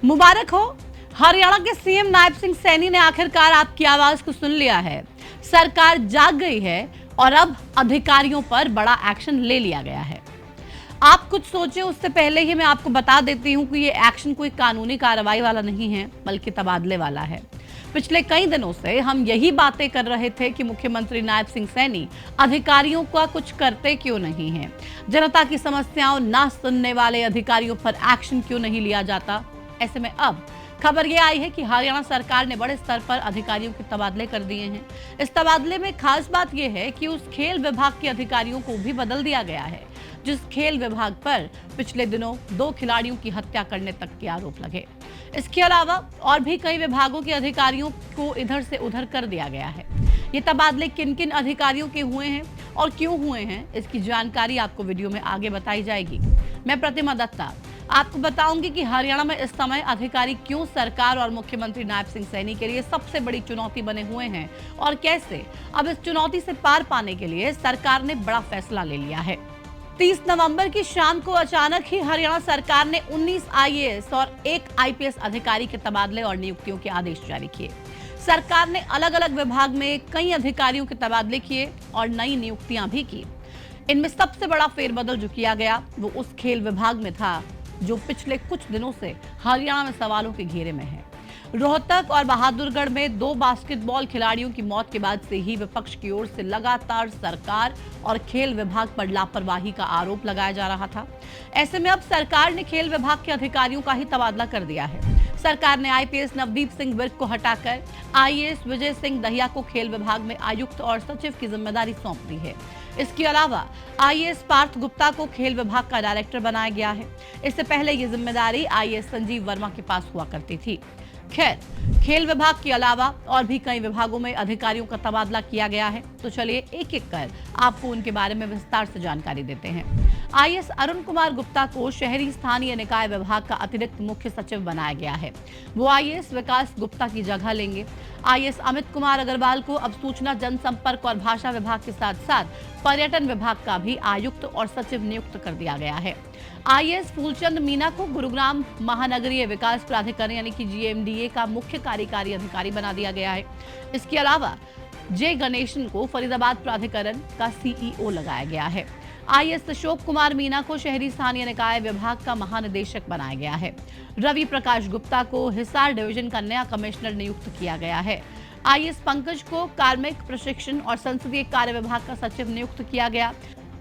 मुबारक हो। हरियाणा के सीएम नायब सिंह सैनी ने आखिरकार आपकी आवाज को सुन लिया है। सरकार जाग गई है और अब अधिकारियों पर बड़ा एक्शन ले लिया गया है। आप कुछ सोचें उससे पहले ही मैं आपको बता देती हूं कि ये एक्शन कोई कानूनी कार्रवाई वाला नहीं है, बल्कि तबादले वाला है। पिछले कई दिनों से हम यही बातें कर रहे थे कि मुख्यमंत्री नायब सिंह सैनी अधिकारियों का कुछ करते क्यों नहीं हैं? जनता की समस्याओं ना सुनने वाले अधिकारियों पर एक्शन क्यों नहीं लिया जाता? ऐसे में अब खबर ये आई है कि हरियाणा सरकार ने बड़े स्तर पर अधिकारियों के तबादले कर दिए हैं। इस तबादले में खास बात यह है कि उस खेल विभाग के अधिकारियों को भी बदल दिया गया है जिस खेल विभाग पर पिछले दिनों 2 खिलाड़ियों की हत्या करने तक के आरोप लगे। इसके अलावा और भी कई विभागों के अधिकारियों को इधर से उधर कर दिया गया है। ये तबादले किन किन अधिकारियों के हुए हैं और क्यों हुए हैं, इसकी जानकारी आपको वीडियो में आगे बताई जाएगी। मैं प्रतिमा दत्ता आपको बताऊंगी कि हरियाणा में इस समय अधिकारी क्यों सरकार और मुख्यमंत्री नायब सिंह सैनी के लिए सबसे बड़ी चुनौती बने हुए हैं और कैसे अब इस चुनौती से पार पाने के लिए सरकार ने बड़ा फैसला ले लिया है। 30 नवंबर की शाम को अचानक ही हरियाणा सरकार ने 19 आईएएस और 1 आईपीएस अधिकारी के तबादले और नियुक्तियों के आदेश जारी किए। सरकार ने अलग अलग विभाग में कई अधिकारियों के तबादले किए और नई नियुक्तियां भी की। इनमें सबसे बड़ा फेरबदल जो किया गया वो उस खेल विभाग में था जो पिछले कुछ दिनों से हरियाणा में सवालों के घेरे में है। रोहतक और बहादुरगढ़ में 2 बास्केटबॉल खिलाड़ियों की मौत के बाद से ही विपक्ष की ओर से लगातार सरकार और खेल विभाग पर लापरवाही का आरोप लगाया जा रहा था। ऐसे में अब सरकार ने खेल विभाग के अधिकारियों का ही तबादला कर दिया है। सरकार ने आईपीएस नवदीप सिंह विर्क को हटाकर आईएएस विजय सिंह दहिया को खेल विभाग में आयुक्त और सचिव की जिम्मेदारी सौंप दी है। इसके अलावा आईएएस पार्थ गुप्ता को खेल विभाग का डायरेक्टर बनाया गया है। इससे पहले ये जिम्मेदारी आईएएस संजीव वर्मा के पास हुआ करती थी। खैर, खेल विभाग के अलावा और भी कई विभागों में अधिकारियों का तबादला किया गया है, तो चलिए एक एक कर आपको उनके बारे में विस्तार से जानकारी देते हैं। आईएएस अरुण कुमार गुप्ता को शहरी स्थानीय निकाय विभाग का अतिरिक्त मुख्य सचिव बनाया गया है। वो आईएएस विकास गुप्ता की जगह लेंगे। आईएएस अमित कुमार अग्रवाल को अब सूचना जनसंपर्क और भाषा विभाग के साथ साथ पर्यटन विभाग का भी आयुक्त और सचिव नियुक्त कर दिया गया है। आईएएस फूलचंद मीना को गुरुग्राम महानगरीय विकास प्राधिकरण यानी कि जीएमडीए का मुख्य कार्यकारी अधिकारी बना दिया गया है। इसके अलावा जे गणेशन को फरीदाबाद प्राधिकरण का सीईओ लगाया गया है। आईएएस अशोक कुमार मीना को शहरी स्थानीय निकाय विभाग का महानिदेशक बनाया गया है। रवि प्रकाश गुप्ता को हिसार डिवीजन का नया कमिश्नर नियुक्त किया गया है। आईएएस पंकज को कार्मिक प्रशिक्षण और संसदीय कार्य विभाग का सचिव नियुक्त किया गया।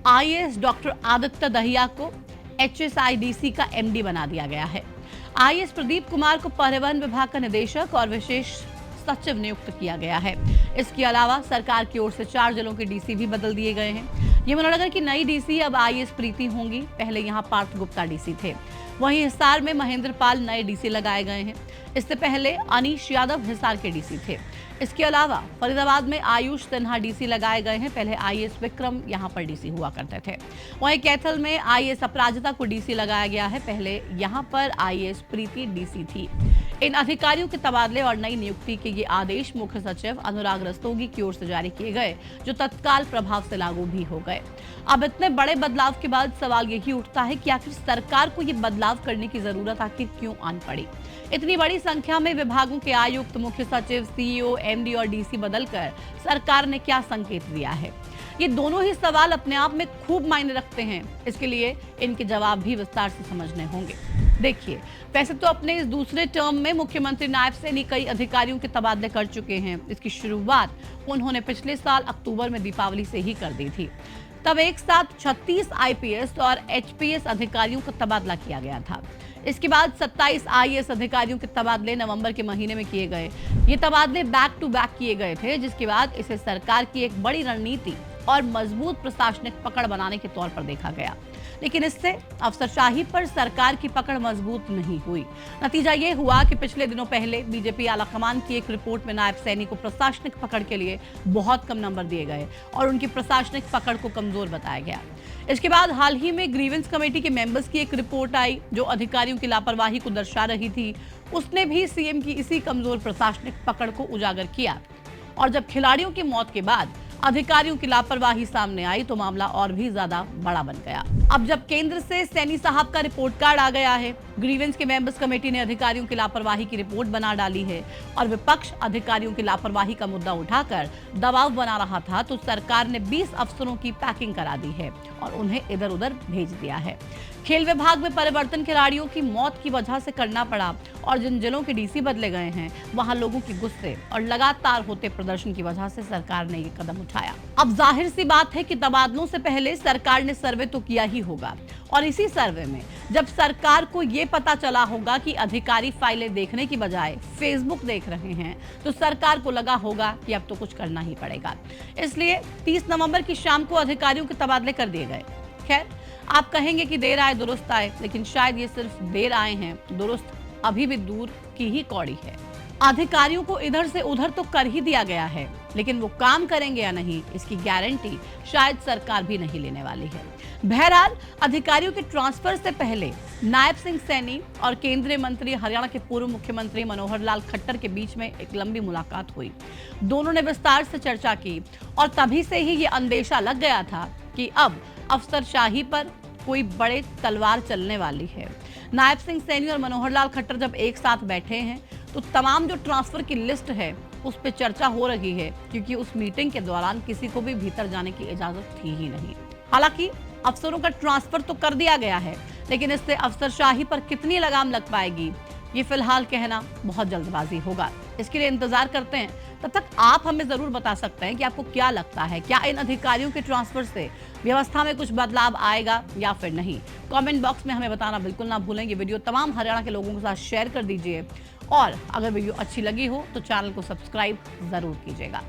आईएएस डॉक्टर आदित्य दहिया को एचएसआईडीसी का एमडी बना दिया गया है। आईएएस प्रदीप कुमार को परिवहन विभाग का निदेशक और विशेष सचिव नियुक्त किया गया है। इसके अलावा सरकार की ओर से 4 जिलों के डीसी भी बदल दिए गए हैं। यमुनानगर की नई डीसी अब आईएएस प्रीति होंगी। पहले यहां पार्थ गुप्ता डीसी थे। वहीं हिसार में महेंद्र पाल नए डीसी लगाए गए हैं। इससे पहले अनीश यादव हिसार के डीसी थे। इसके अलावा फरीदाबाद में आयुष सिन्हा डीसी लगाए गए हैं। पहले आईएएस विक्रम यहां पर डीसी हुआ करते थे। वहीं कैथल में आईएएस अपराजिता को डीसी लगाया गया है। पहले यहां पर आईएएस प्रीति डीसी थी। इन अधिकारियों के तबादले और नई नियुक्ति के ये आदेश मुख्य सचिव अनुराग रस्तोगी की ओर से जारी किए गए, जो तत्काल प्रभाव से लागू भी हो गए। अब इतने बड़े बदलाव के बाद सवाल यही उठता है कि आखिर सरकार को ये बदलाव करने की जरूरत आखिर क्यों आन पड़ी? इतनी बड़ी संख्या में विभागों के आयुक्त, मुख्य सचिव, सीईओ, एमडी और डीसी बदलकर सरकार ने क्या संकेत दिया है? ये दोनों ही सवाल अपने आप में खूब मायने रखते हैं। इसके लिए इनके जवाब भी विस्तार से समझने होंगे। देखिए, वैसे तो अपने इस दूसरे टर्म में मुख्यमंत्री नायब सैनी कई अधिकारियों के तबादले कर चुके हैं। इसकी शुरुआत उन्होंने पिछले साल अक्टूबर में दीपावली से ही कर दी थी। तब एक साथ 36 आईपीएस और एचपीएस अधिकारियों का तबादला किया गया था। इसके बाद 27 आईएएस अधिकारियों के तबादले नवंबर के महीने में किए गए। ये तबादले बैक टू बैक किए गए थे, जिसके बाद इसे सरकार की एक बड़ी रणनीति और मजबूत प्रशासनिक पकड़ बनाने के तौर पर देखा गया। लेकिन इससे अफसरशाही पर सरकार की पकड़ मजबूत नहीं हुई। नतीजा ये हुआ कि पिछले दिनों पहले बीजेपी आलाकमान की एक रिपोर्ट में नायब सैनी को प्रशासनिक पकड़ के लिए बहुत कम नंबर दिए गए और उनकी प्रशासनिक पकड़ को कमजोर बताया गया। इसके बाद हाल ही में ग्रीवेंस कमेटी के मेंबर्स की एक रिपोर्ट आई जो अधिकारियों की लापरवाही को दर्शा रही थी। उसने भी सीएम की इसी कमजोर प्रशासनिक पकड़ को उजागर किया और जब खिलाड़ियों की मौत के बाद अधिकारियों की लापरवाही सामने आई तो मामला और भी ज्यादा बड़ा बन गया। अब जब केंद्र से सैनी साहब का रिपोर्ट कार्ड आ गया है ग्रीवेंस के मेंबर्स कमेटी ने अधिकारियों की लापरवाही की रिपोर्ट बना डाली है और विपक्ष अधिकारियों की लापरवाही का मुद्दा उठाकर दबाव बना रहा था, तो सरकार ने 20 अफसरों की पैकिंग करा दी है और उन्हें इधर उधर भेज दिया है। खेल विभाग में परिवर्तन खिलाड़ियों की मौत की वजह से करना पड़ा और जिन जिलों के डीसी बदले गए हैं वहां लोगों की गुस्से और लगातार होते प्रदर्शन की वजह से सरकार ने ये कदम उठाया। अब जाहिर सी बात है कि तबादलों से पहले सरकार ने सर्वे तो किया ही होगा और इसी सर्वे में जब सरकार को ये पता चला होगा कि अधिकारी फाइलें देखने की बजाय फेसबुक देख रहे हैं, तो सरकार को लगा होगा कि अब तो कुछ करना ही पड़ेगा। इसलिए 30 नवंबर की शाम को अधिकारियों के तबादले कर दिए गए। खैर, आप कहेंगे कि देर आए दुरुस्त आए, लेकिन शायद ये सिर्फ देर आए हैं, दुरुस्त अभी भी दूर की ही कौड़ी है। अधिकारियों को इधर से उधर तो कर ही दिया गया है, लेकिन वो काम करेंगे या नहीं, इसकी गारंटी शायद सरकार भी नहीं लेने वाली है। बहरहाल, अधिकारियों के ट्रांसफर से पहले नायब सिंह सैनी और केंद्रीय मंत्री हरियाणा के पूर्व मुख्यमंत्री मनोहर लाल खट्टर के बीच में एक लंबी मुलाकात हुई। दोनों ने विस्तार से चर्चा की और तभी से ही ये अंदेशा लग गया था कि अब अफसरशाही पर कोई बड़े तलवार चलने वाली है। नायब सिंह सैनी और मनोहर लाल खट्टर जब एक साथ बैठे हैं तो तमाम जो ट्रांसफर की लिस्ट है उस पर चर्चा हो रही है, क्योंकि उस मीटिंग के दौरान किसी को भी भीतर जाने की इजाजत थी ही नहीं। हालांकि अफसरों का ट्रांसफर तो कर दिया गया है, लेकिन इससे अफसरशाही पर कितनी लगाम लग पाएगी ये फिलहाल कहना बहुत जल्दबाजी होगा। इसके लिए इंतजार करते हैं। तब तक आप हमें जरूर बता सकते हैं कि आपको क्या लगता है, क्या इन अधिकारियों के ट्रांसफर से व्यवस्था में कुछ बदलाव आएगा या फिर नहीं। कमेंट बॉक्स में हमें बताना बिल्कुल ना भूलें। ये वीडियो तमाम हरियाणा के लोगों के साथ शेयर कर दीजिए और अगर वीडियो अच्छी लगी हो तो चैनल को सब्सक्राइब जरूर कीजिएगा।